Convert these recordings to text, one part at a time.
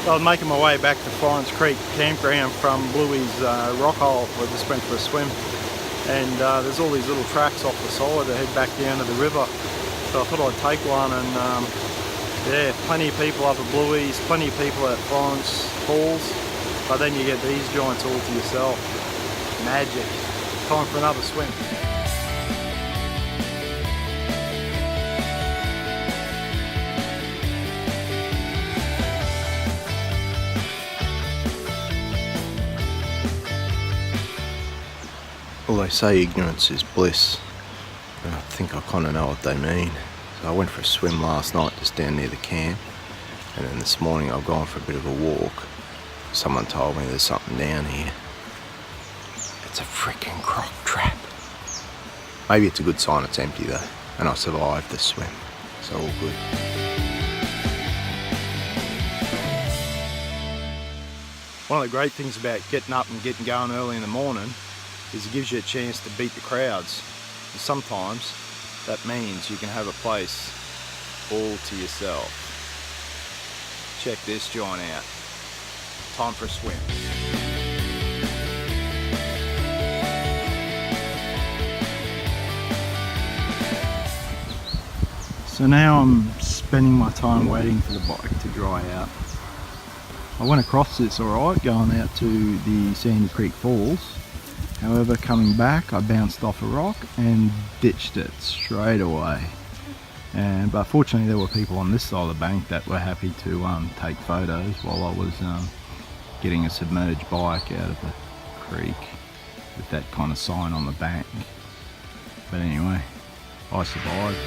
I was making my way back to Florence Creek campground from Bluey's rock hole. I just went for a swim, and there's all these little tracks off the side that head back down to the river. So I thought I'd take one, and yeah, plenty of people up at Bluey's, plenty of people at Florence Falls, but then you get these joints all to yourself. Magic. Time for another swim. Well, they say ignorance is bliss, and I think I kind of know what they mean. So I went for a swim last night just down near the camp, and then this morning I've gone for a bit of a walk. Someone told me there's something down here. It's a freaking croc trap. Maybe it's a good sign it's empty though, and I survived the swim, so all good. One of the great things about getting up and getting going early in the morning is it gives you a chance to beat the crowds. And sometimes that means you can have a place all to yourself. Check this joint out. Time for a swim. So now I'm spending my time waiting for the bike to dry out. I went across this alright going out to the Sandy Creek Falls. However, coming back I bounced off a rock and ditched it straight away. But fortunately there were people on this side of the bank that were happy to take photos while I was getting a submerged bike out of the creek with that kind of sign on the bank. But anyway, I survived.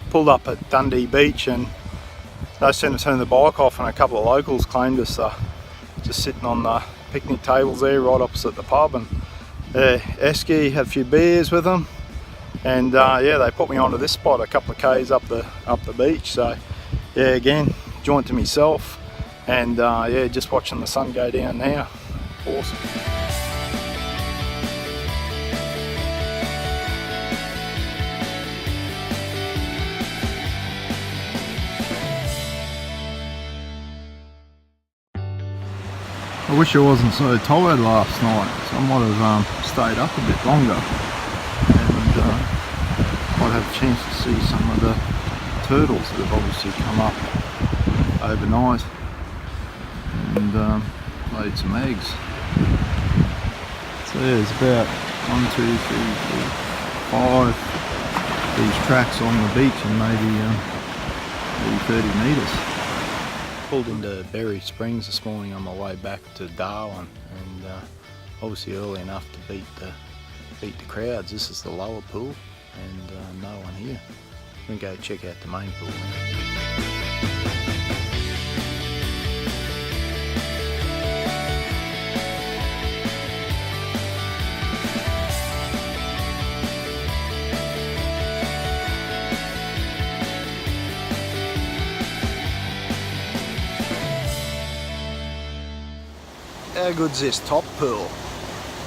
Pulled up at Dundee Beach, and no sooner turned the bike off and a couple of locals claimed us, just sitting on the picnic tables there right opposite the pub, and Esky had a few beers with them, and yeah, they put me onto this spot a couple of k's up the beach. So yeah, again, joint to myself, and yeah, just watching the sun go down now. Awesome. I wish I wasn't so tired last night, so I might have stayed up a bit longer, and might have a chance to see some of the turtles that have obviously come up overnight and laid some eggs. So yeah, there's about 1, 2, 3, 4, 5 these tracks on the beach, and maybe 30 metres. Pulled into Berry Springs this morning on my way back to Darwin, and obviously early enough to beat the crowds. This is the lower pool, and no one here. I'm gonna go check out the main pool now. How good's this top pool?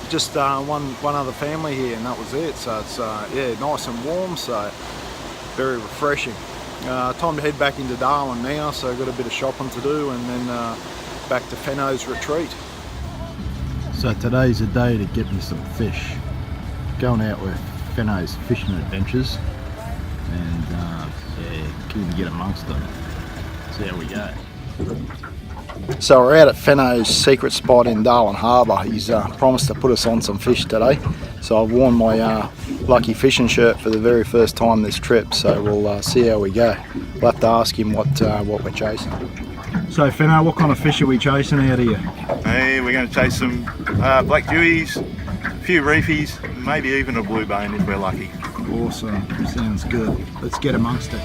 Just one other family here, and that was it. So it's yeah, nice and warm, so very refreshing. Time to head back into Darwin now, so I've got a bit of shopping to do, and then back to Fenno's retreat. So today's a day to get me some fish. Going out with Fenno's fishing adventures, and yeah, keen to get amongst them. See how we go. So we're out at Fenno's secret spot in Darwin Harbour. He's promised to put us on some fish today. So I've worn my lucky fishing shirt for the very first time this trip. So we'll see how we go. We'll have to ask him what we're chasing. So Fenno, what kind of fish are we chasing out here? Hey, we're going to chase some black dewies, a few reefies, maybe even a blue bone if we're lucky. Awesome, sounds good. Let's get amongst it.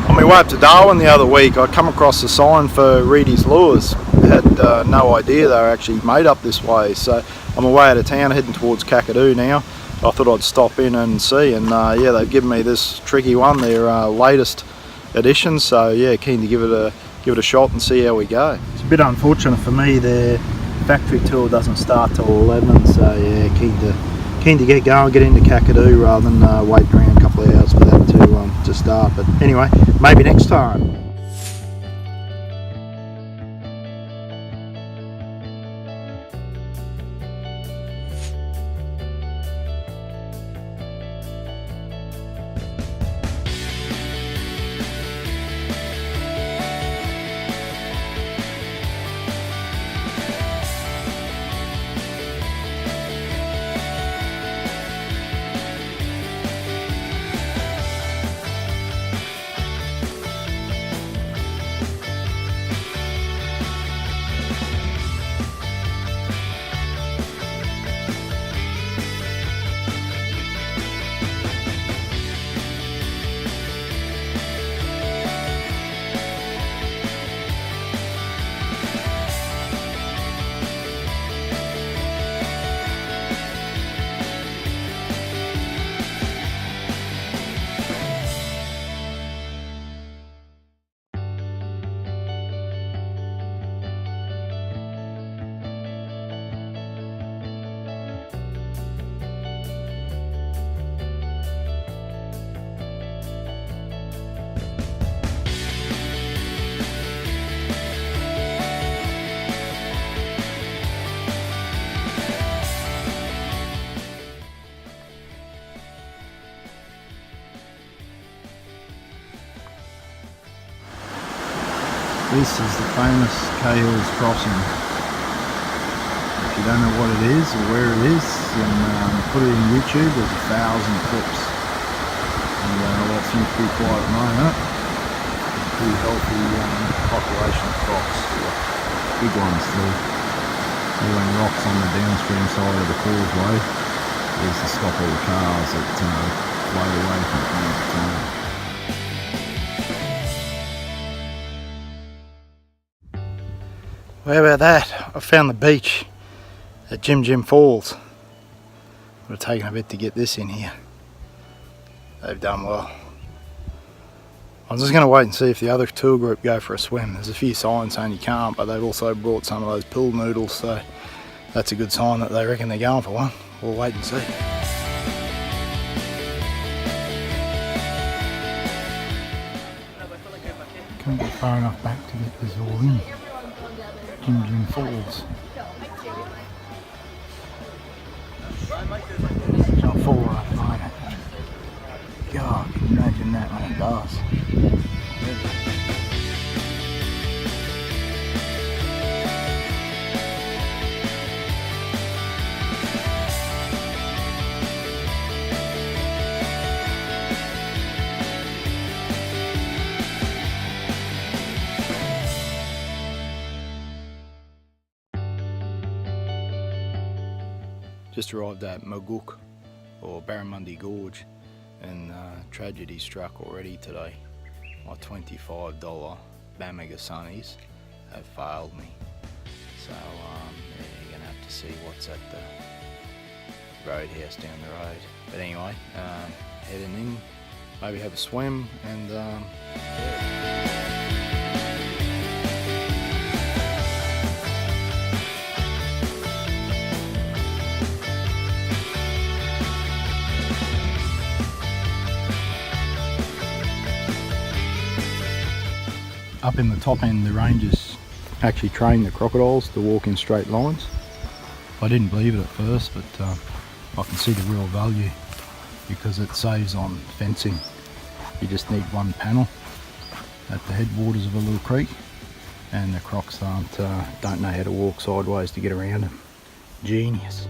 On my way up to Darwin the other week, I come across a sign for Reedy's Lures. I had no idea they were actually made up this way, so I'm away out of town heading towards Kakadu now. I thought I'd stop in and see, and yeah, they've given me this tricky one, their latest edition, so yeah, keen to give it a shot and see how we go. It's a bit unfortunate for me, their factory tour doesn't start till 11, so yeah, keen to get going, get into Kakadu rather than wait around a couple of hours for that to start. But anyway, maybe next time. This is the famous Cahill's Crossing. If you don't know what it is or where it is, then put it in YouTube. There's 1,000 clips. And that seems to be quiet at the moment. Pretty healthy population of crocs. Big ones too. All rocks on the downstream side of the causeway. There's to stop all the cars that float away from time to time. Well, how about that? I found the beach at Jim Falls. Would have taken a bit to get this in here. They've done well. I'm just going to wait and see if the other tour group go for a swim. There's a few signs saying you can't, but they've also brought some of those pool noodles, so that's a good sign that they reckon they're going for one. We'll wait and see. Can't get far enough back to get this all in. Jim Falls. It's not full right at the moment. God, can you imagine that when it does? Just arrived at Maguk, or Barramundi Gorge, and tragedy struck already today. My $25 Bamaga sunnies have failed me. So yeah, you're going to have to see what's at the roadhouse down the road. But anyway, heading in, maybe have a swim, and yeah. up in the top end, the rangers actually train the crocodiles to walk in straight lines. I didn't believe it at first, but I can see the real value because it saves on fencing. You just need one panel at the headwaters of a little creek, and the crocs don't know how to walk sideways to get around them. Genius.